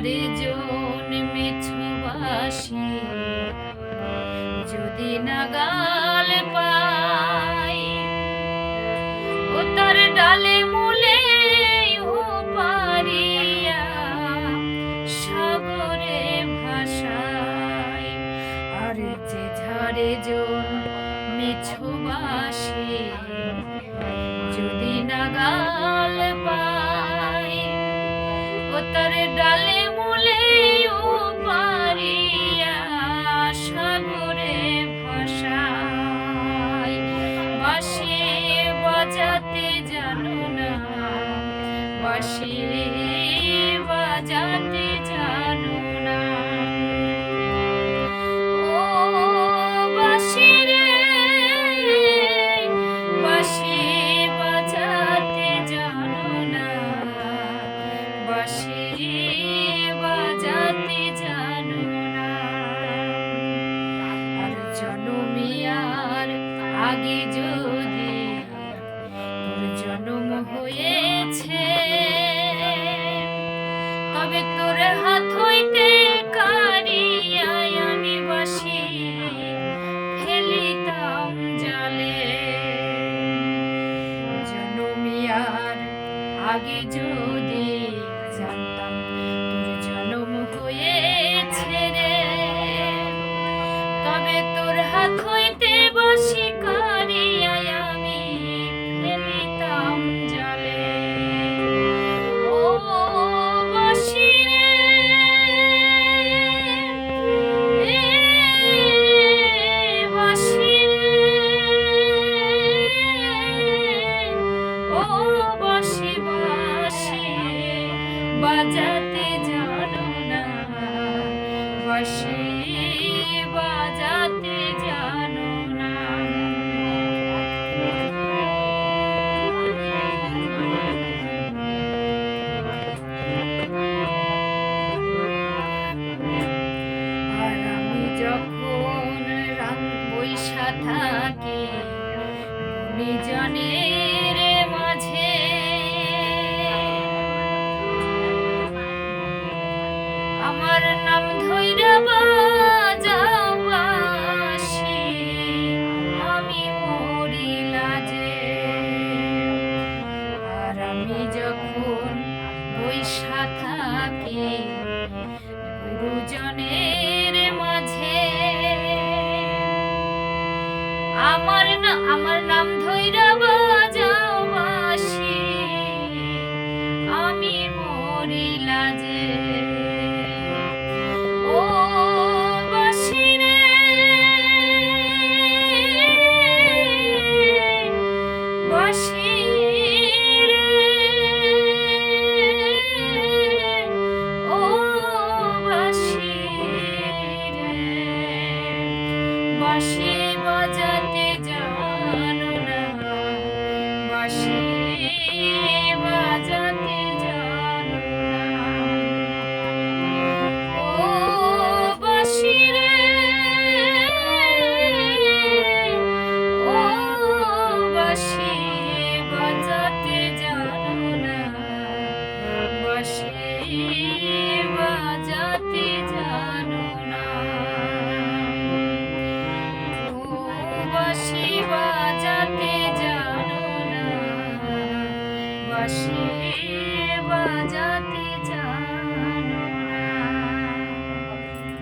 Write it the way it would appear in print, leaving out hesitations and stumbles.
ঝাড়ে জন্মেছবাসি যদি নাগাল পাই ও তার ডালে মূলে ও পারিয়া সাগরে ভাসাই। আর যে ঝাড়ে জন্মেছবাসি যদি নাগাল পাই ও তার ডালে মূলে ও পারিয়া সাগরে ভাসাই। বাঁশি বাজাতে জানো না, বাঁশি বাজাতে জানো না, ও বাঁশি রে বাঁশি বাজাতে জানো না, বাঁশি বাজাতে জানো না। আর জনমিয়ার আগে যদি তোর জন্ম হয়েছে তবে তোর হাত হইতে কাড়িয়া আমি বাঁশি ফেলিতাম জালে। জনমিয়ার আগে যদি জানতাম তোর জন্ম হয়েছে রে তবে তোর হাত হইতে বাঁশি কাড়িয়া আমি ফেলিতাম জালে। ও বাঁশি রে বাঁশি ও বাঁশি বাঁশি বাজাতে জানো না, বাঁশি বাজাতে জানো না। আর আমি যখন বৈশা থাকি গুণীজনের মাঝে আমার নাম ধইরা বাজাও বাঁশি আমি মরি লাজে। আর আমি যখন বৈশা থাকি গুরুজনের মাঝে আমার নাম ধইরা বাজাও বাঁশি আমি মরি লাজে। ও বাঁশি রে বাঁশি রে ও বাঁশি রে বাঁশি